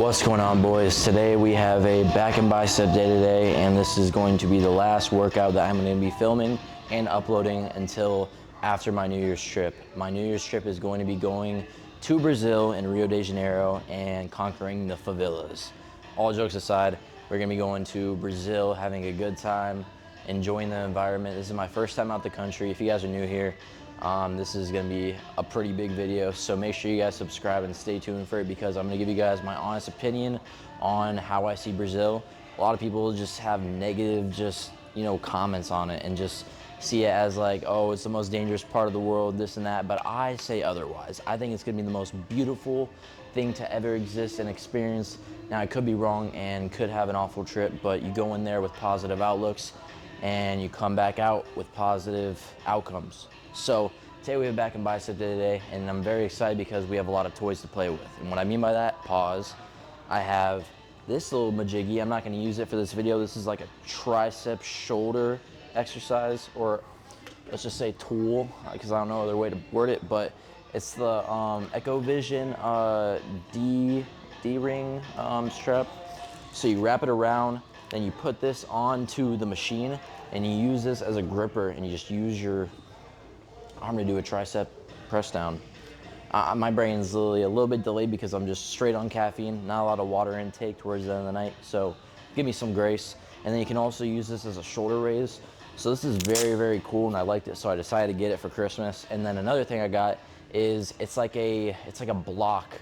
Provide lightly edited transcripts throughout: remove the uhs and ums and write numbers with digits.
What's going on, boys? Today we have a back and bicep day today, and this is going to be the last workout that I'm going to be filming and uploading until after my New Year's trip. My New Year's trip is going to be going to Brazil and Rio de Janeiro and conquering the favelas. All jokes aside, we're going to be going to Brazil, having a good time, enjoying the environment. This is my first time out the country. If you guys are new here, this is gonna be a pretty big video, so make sure you guys subscribe and stay tuned for it, because I'm gonna give you guys my honest opinion on how I see Brazil. A lot of people just have negative, comments on it and just see it as like, oh, it's the most dangerous part of the world, this and that, but I say otherwise. I think it's gonna be the most beautiful thing to ever exist and experience. Now, I could be wrong and could have an awful trip, but you go in there with positive outlooks and you come back out with positive outcomes. So today we have back and bicep day today, and I'm very excited because we have a lot of toys to play with. And what I mean by that, pause, I have this little majiggy. I'm not going to use it for this video. This is like a tricep shoulder exercise, or let's just say tool, because I don't know other way to word it, but it's the EchoVision D-ring strap. So you wrap it around, then you put this onto the machine, and you use this as a gripper, and you just use your arm to do a tricep press down. My brain's literally a little bit delayed because I'm just straight on caffeine, not a lot of water intake towards the end of the night, so give me some grace. And then you can also use this as a shoulder raise. So this is very, very cool, and I liked it, so I decided to get it for Christmas. And then another thing I got is it's like a block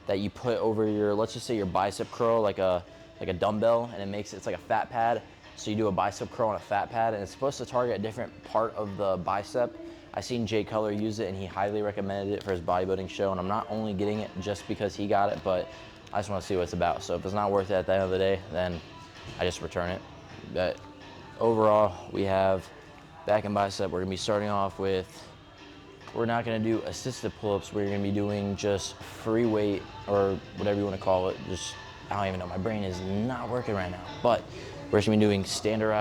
that you put over your, let's just say your bicep curl, like a dumbbell, and it's like a fat pad. So you do a bicep curl on a fat pad, and it's supposed to target a different part of the bicep. I seen Jay Cutler use it, and he highly recommended it for his bodybuilding show, and I'm not only getting it just because he got it, but I just want to see what it's about. So if it's not worth it at the end of the day, then I just return it. But overall, we have back and bicep. We're going to be starting off with, we're not going to do assisted pull-ups. We're going to be doing just free weight, or whatever you want to call it. I don't even know. My brain is not working right now. But we're just going to be doing standard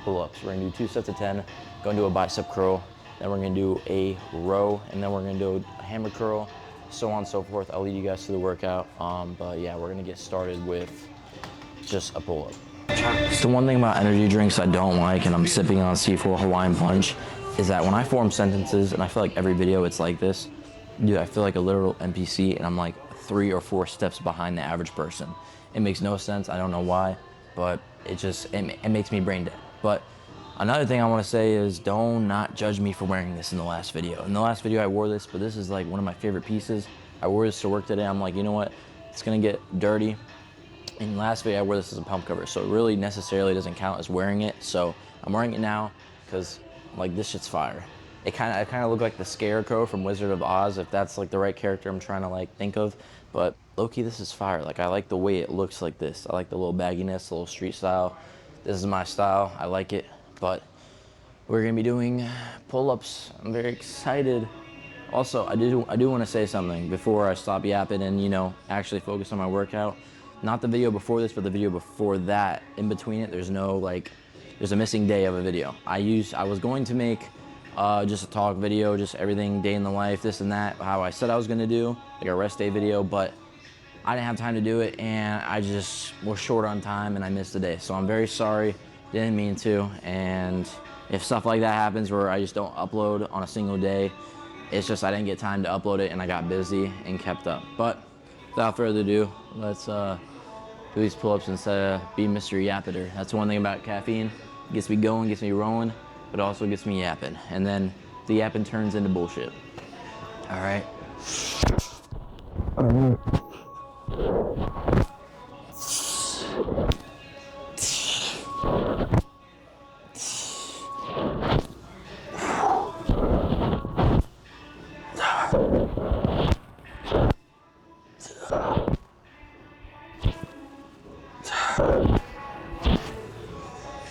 pull-ups. We're gonna do 2 sets of 10, gonna do a bicep curl, then we're gonna do a row, and then we're gonna do a hammer curl, so on and so forth. I'll lead you guys through the workout, but yeah, we're gonna get started with just a pull-up. So one thing about energy drinks I don't like, and I'm sipping on C4 Hawaiian Punch, is that when I form sentences, and I feel like every video it's like this, dude, I feel like a literal NPC, and I'm like 3 or 4 steps behind the average person. It makes no sense, I don't know why, but it makes me brain dead. But another thing I want to say is, don't not judge me for wearing this in the last video. In the last video I wore this, but this is like one of my favorite pieces. I wore this to work today. I'm like, you know what? It's going to get dirty. In the last video I wore this as a pump cover, so it really necessarily doesn't count as wearing it. So I'm wearing it now because like this shit's fire. I kind of look like the Scarecrow from Wizard of Oz, if that's like the right character I'm trying to like think of. But low-key, this is fire. Like, I like the way it looks like this. I like the little bagginess, the little street style. This is my style, I like it, but we're gonna be doing pull-ups. I'm very excited. Also, I do want to say something before I stop yapping and, actually focus on my workout. Not the video before this, but the video before that. In between it, there's a missing day of a video. I was going to make just a talk video, just everything, day in the life, this and that, how I said I was gonna do, like a rest day video, but I didn't have time to do it, and I just was short on time, and I missed the day. So I'm very sorry, didn't mean to, and if stuff like that happens where I just don't upload on a single day, it's just I didn't get time to upload it, and I got busy and kept up. But without further ado, let's do these pull-ups instead of being Mr. Yapiter. That's one thing about caffeine. It gets me going, gets me rolling, but also gets me yapping. And then the yapping turns into bullshit. All right.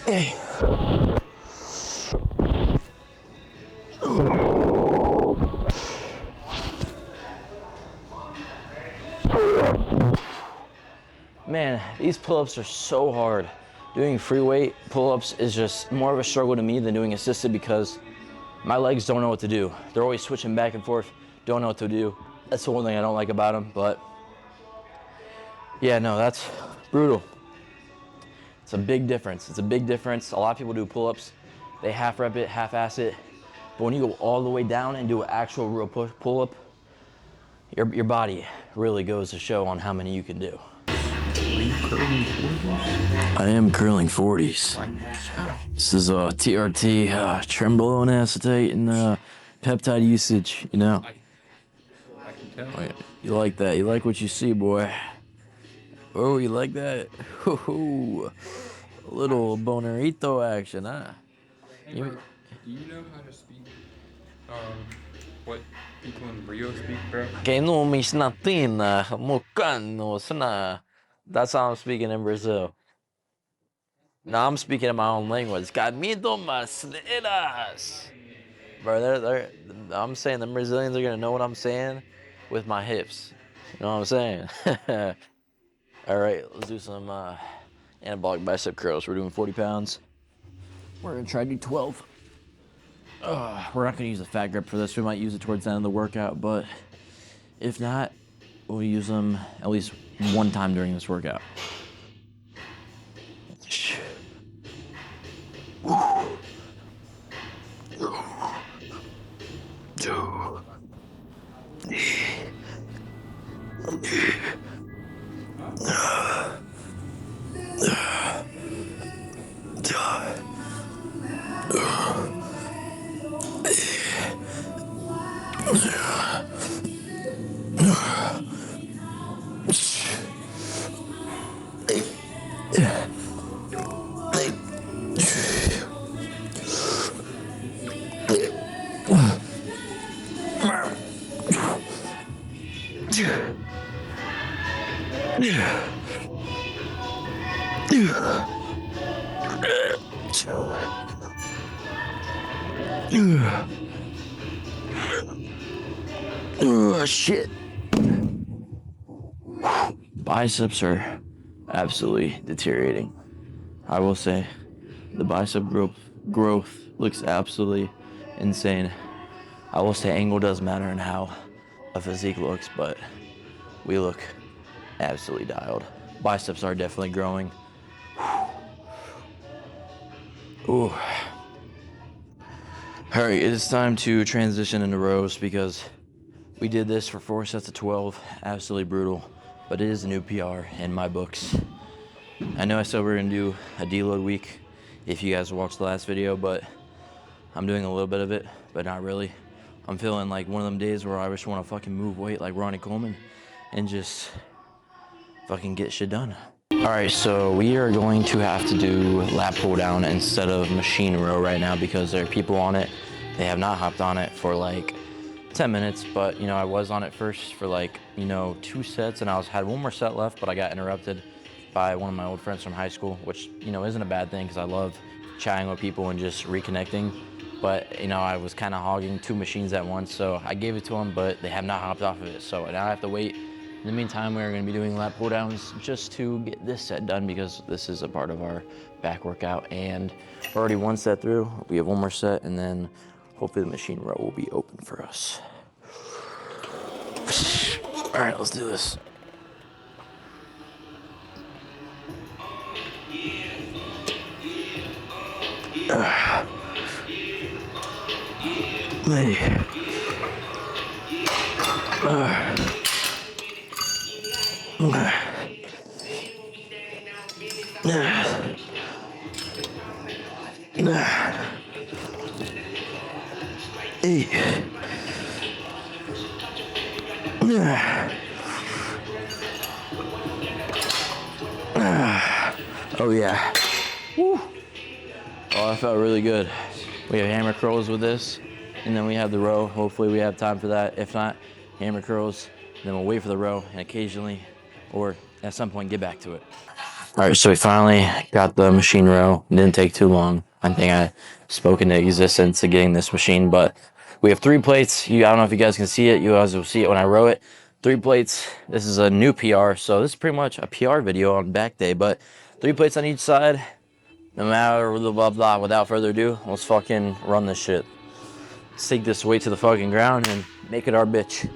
Hey. Man, these pull-ups are so hard. Doing free weight pull-ups is just more of a struggle to me than doing assisted, because my legs don't know what to do. They're always switching back and forth, don't know what to do. That's the one thing I don't like about him, but yeah, no, that's brutal. It's a big difference. It's a big difference. A lot of people do pull-ups. They half rep it, half-ass it. But when you go all the way down and do an actual real pull-up, your body really goes to show on how many you can do. Are you curling 40s? I am curling 40s. This is TRT, trenbolone acetate, and peptide usage, you know. I can tell. Oh, yeah. You like that. You like what you see, boy. Oh, you like that? Hoo-hoo. A little bonerito action, huh? Hey, bro, do you know how to speak what people in Rio speak, bro? Que no me snatina, mocano, sana. That's how I'm speaking in Brazil. Now I'm speaking in my own language. Camino masleras. Bro, I'm saying the Brazilians are gonna know what I'm saying with my hips. You know what I'm saying? All right, let's do some anabolic bicep curls. We're doing 40 pounds. We're gonna try to do 12. We're not gonna use a fat grip for this. We might use it towards the end of the workout, but if not, we'll use them at least one time during this workout. Oh, shit. Biceps are absolutely deteriorating. I will say the bicep growth looks absolutely insane. I will say angle does matter in how a physique looks, but we look absolutely dialed. Biceps are definitely growing. Ooh. All right, it is time to transition into rows because we did this for 4 sets of 12, absolutely brutal, but it is a new PR in my books. I know I said we were gonna do a deload week if you guys watched the last video, but I'm doing a little bit of it, but not really. I'm feeling like one of them days where I just wanna fucking move weight like Ronnie Coleman and just fucking get shit done. All right, so we are going to have to do lat pull down instead of machine row right now because there are people on it. They have not hopped on it for like 10 minutes, but you know, I was on it first for like, you know, 2 sets and had one more set left, but I got interrupted by one of my old friends from high school, which, you know, isn't a bad thing because I love chatting with people and just reconnecting. But, you know, I was kind of hogging 2 machines at once, so I gave it to them, but they have not hopped off of it. So now I have to wait. In the meantime, we're going to be doing lat pull downs just to get this set done because this is a part of our back workout. And we're already 1 set through. We have 1 more set, and then hopefully the machine row will be open for us. All right, let's do this. Hey. Oh yeah. Woo. Oh, that felt really good. We have hammer curls with this, and then we have the row. Hopefully we have time for that. If not, hammer curls, then we'll wait for the row and occasionally, or at some point, get back to it. All right, so we finally got the machine row. It didn't take too long. I think I spoke into existence of getting this machine, but we have 3 plates. I don't know if you guys can see it. You guys will see it when I row it. 3 plates. This is a new PR, so this is pretty much a PR video on back day, but 3 plates on each side. No matter blah, blah, blah, without further ado, let's fucking run this shit. Let's take this weight to the fucking ground and make it our bitch.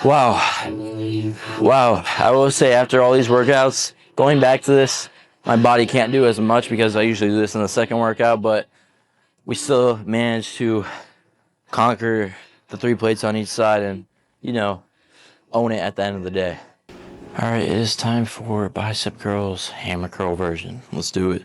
Wow. Wow. I will say after all these workouts, going back to this, my body can't do as much because I usually do this in the second workout, but we still managed to conquer the 3 plates on each side and, you know, own it at the end of the day. All right, it is time for bicep curls, hammer curl version. Let's do it.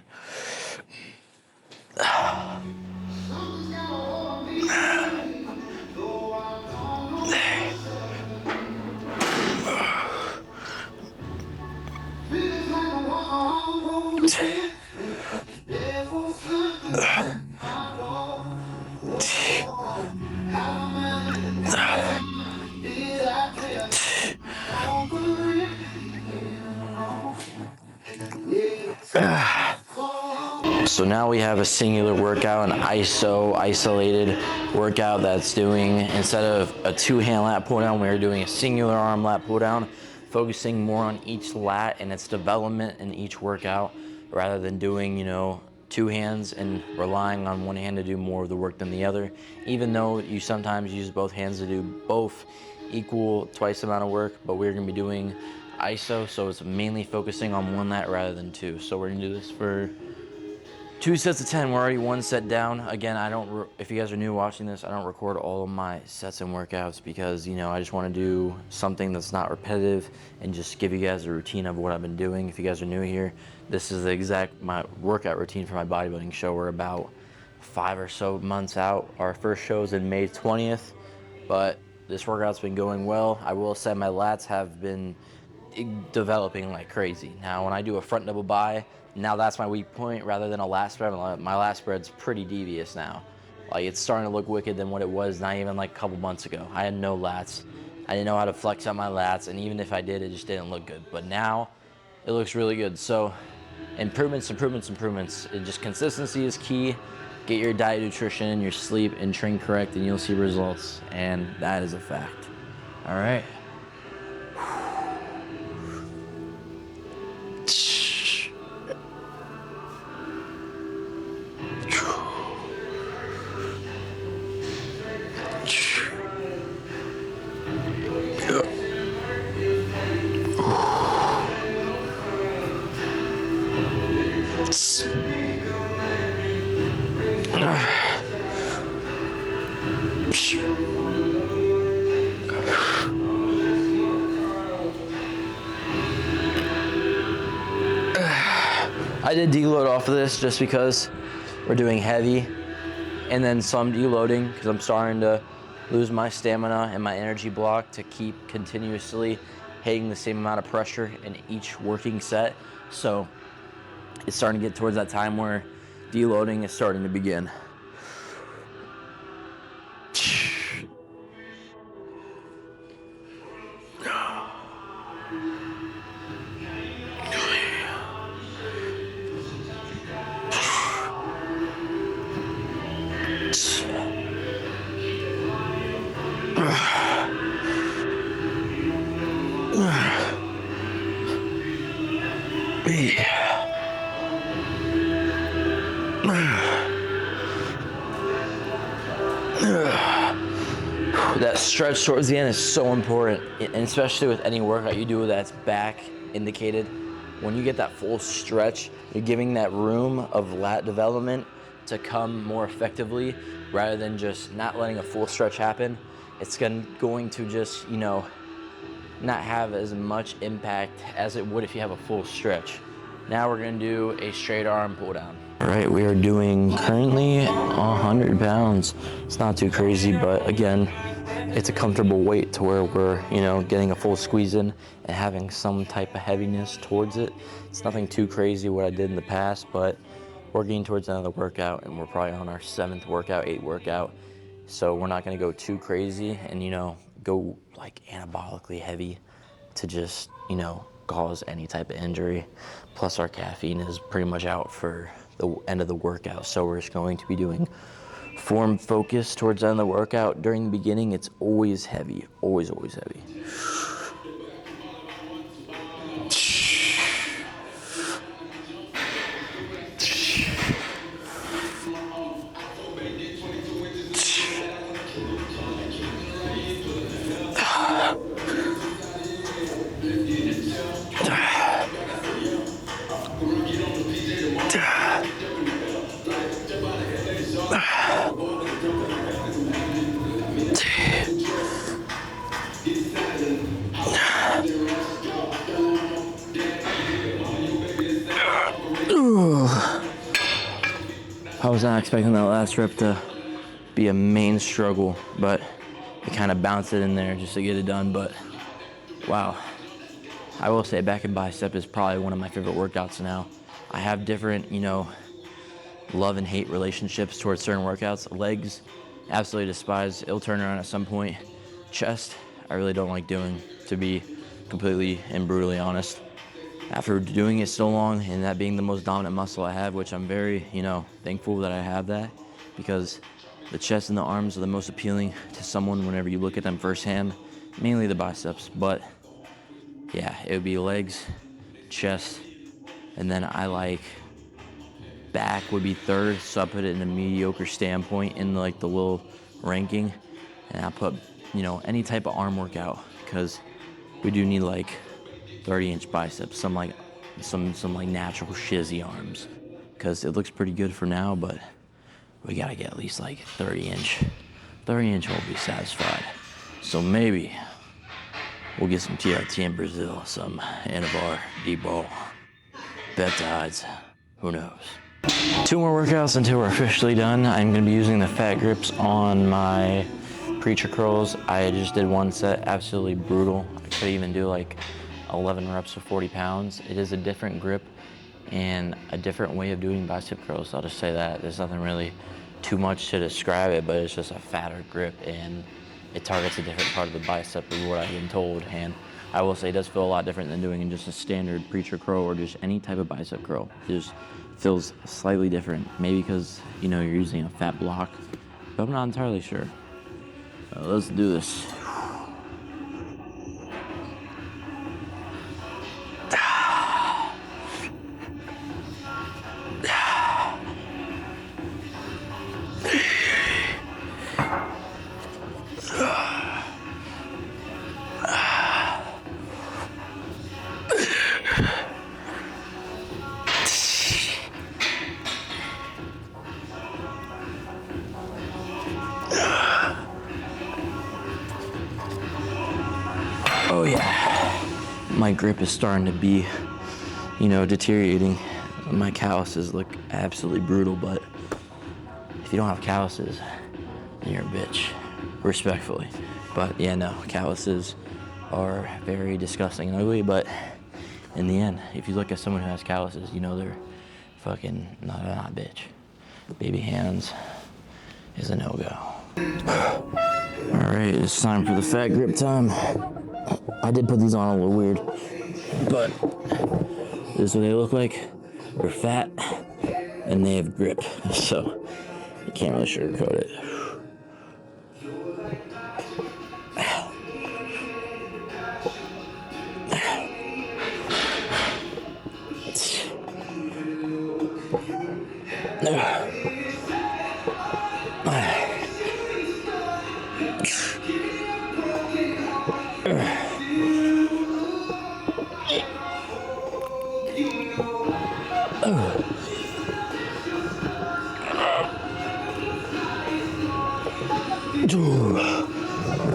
So now we have a singular workout, an isolated workout that's doing, instead of a 2-hand lat pull down, we're doing a singular arm lat pull down, focusing more on each lat and its development in each workout rather than doing, 2 hands and relying on one hand to do more of the work than the other, even though you sometimes use both hands to do both equal twice the amount of work, but we're gonna be doing iso, so it's mainly focusing on one lat rather than 2. So we're gonna do this for 2 sets of 10. We're already 1 set down. Again, if you guys are new watching this, I don't record all of my sets and workouts because, I just want to do something that's not repetitive and just give you guys a routine of what I've been doing. If you guys are new here, this is my workout routine for my bodybuilding show. We're about 5 or so months out. Our first show is in May 20th, but this workout's been going well. I will say my lats have been developing like crazy. Now, when I do a front double bi, now that's my weak point rather than a lat spread. My lat spread's pretty devious now. Like, it's starting to look wicked than what it was not even like a couple months ago. I had no lats. I didn't know how to flex out my lats, and even if I did, it just didn't look good. But now it looks really good. So improvements. And just consistency is key. Get your diet, nutrition, your sleep, and train correct, and you'll see results. And that is a fact. All right. I did deload off of this just because we're doing heavy, and then some deloading because I'm starting to lose my stamina and my energy block to keep continuously hitting the same amount of pressure in each working set. So it's starting to get towards that time where deloading is starting to begin. That stretch towards the end is so important, and especially with any workout you do that's back indicated. When you get that full stretch, you're giving that room of lat development to come more effectively rather than just not letting a full stretch happen. It's going to just, not have as much impact as it would if you have a full stretch. Now we're gonna do a straight arm pull down. All right, we are doing currently 100 pounds. It's not too crazy, but again, it's a comfortable weight to where we're, getting a full squeeze in and having some type of heaviness towards it. It's nothing too crazy what I did in the past, but we're getting towards another workout and we're probably on our 7th workout, 8th workout. So we're not gonna go too crazy and, go like anabolically heavy to just, cause any type of injury. Plus our caffeine is pretty much out for the end of the workout. So we're just going to be doing form focus towards the end of the workout. During the beginning, it's always heavy, always heavy. I was not expecting that last rep to be a main struggle, but I kind of bounced it in there just to get it done. But wow, I will say back and bicep is probably one of my favorite workouts now. I have different, love and hate relationships towards certain workouts. Legs, absolutely despise. It'll turn around at some point. Chest, I really don't like doing, to be completely and brutally honest. After doing it so long and that being the most dominant muscle I have, which I'm very, thankful that I have that, because the chest and the arms are the most appealing to someone whenever you look at them firsthand, mainly the biceps. But yeah, it would be legs, chest, and then I like back would be third, so I put it in a mediocre standpoint in like the little ranking, and I put, any type of arm workout, because we do need like 30-inch biceps, some like natural shizzy arms, because it looks pretty good for now, but we gotta get at least like 30-inch. 30-inch won't be satisfied, so maybe we'll get some TRT in Brazil, some Anavar, D-ball, peptides, who knows. 2 more workouts until we're officially done. I'm gonna be using the fat grips on my preacher curls. I just did 1 set, absolutely brutal. I could even do like 11 reps of 40 pounds. It is a different grip and a different way of doing bicep curls. I'll just say that. There's nothing really too much to describe it, but it's just a fatter grip and it targets a different part of the bicep of what I've been told. And I will say it does feel a lot different than doing in just a standard preacher curl or just any type of bicep curl. It just feels slightly different. Maybe because, you're using a fat block, but I'm not entirely sure. Let's do this. Oh yeah, my grip is starting to be, deteriorating. My calluses look absolutely brutal, but if you don't have calluses, then you're a bitch, respectfully. But yeah, no, calluses are very disgusting and ugly, but in the end, if you look at someone who has calluses, they're fucking not a bitch. Baby hands is a no-go. All right, it's time for the fat grip time. I did put these on a little weird, but this is what they look like. They're fat and they have grip, so you can't really sugarcoat it.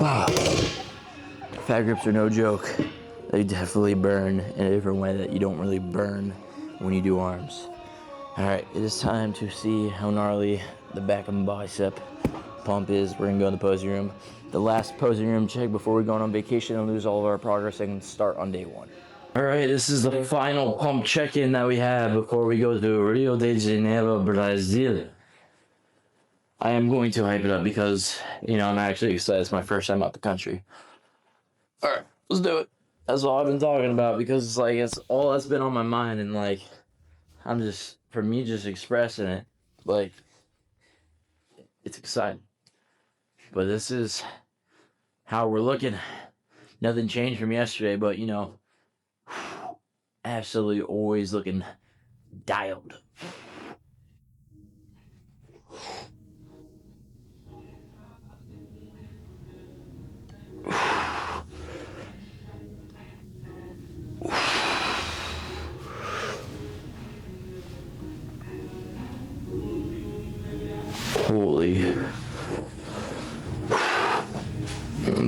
Wow. Fat grips are no joke. They definitely burn in a different way that you don't really burn when you do arms. Alright, it is time to see how gnarly the back of my bicep pump is. We're gonna go in the posing room. The last posing room check before we go on vacation and lose all of our progress and start on day 1. Alright, this is the final pump check-in that we have before we go to Rio de Janeiro, Brazil. I am going to hype it up because, I'm actually excited. It's my first time out the country. Alright, let's do it. That's all I've been talking about because it's like it's all that's been on my mind, and like I'm just for me just expressing it. Like it's exciting. But this is how we're looking. Nothing changed from yesterday, but you know, absolutely always looking dialed. Holy.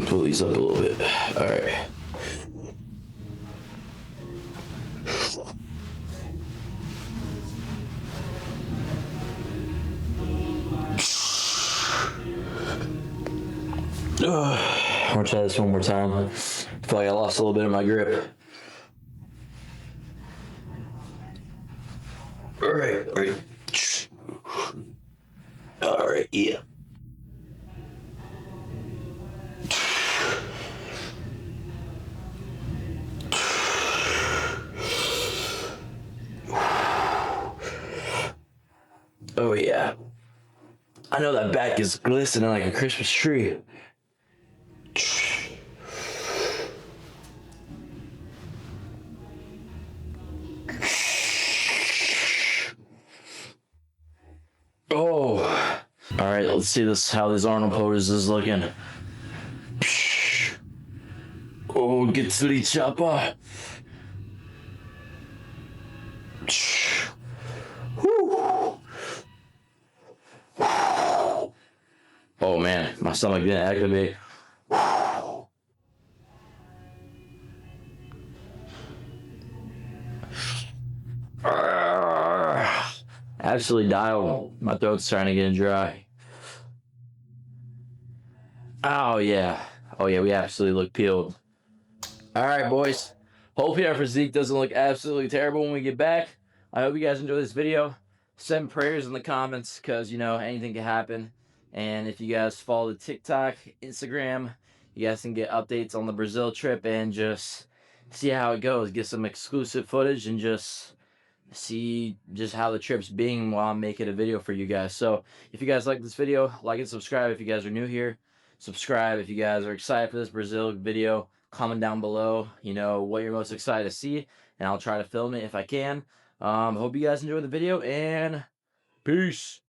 Pull these up a little bit. All right. I'm gonna try this one more time. I feel like I lost a little bit of my grip. All right, all right. All right, yeah. Oh yeah. I know that back is glistening like a Christmas tree. Oh. All right, let's see this how this Arnold pose is looking. Oh, get to the chopper. Oh man, my stomach didn't activate. Absolutely dialed. My throat's trying to get dry. Oh yeah. Oh yeah, we absolutely look peeled. All right, boys. Hopefully our physique doesn't look absolutely terrible when we get back. I hope you guys enjoy this video. Send prayers in the comments because, you know, anything can happen. And if you guys follow the TikTok, Instagram, you guys can get updates on the Brazil trip and just see how it goes. Get some exclusive footage and just see just how the trip's being while I'm making a video for you guys. So if you guys like this video, like and subscribe. If you guys are new here, subscribe. If you guys are excited for this Brazil video, comment down below, you know, what you're most excited to see, and I'll try to film it if I can. Hope you guys enjoy the video, and peace.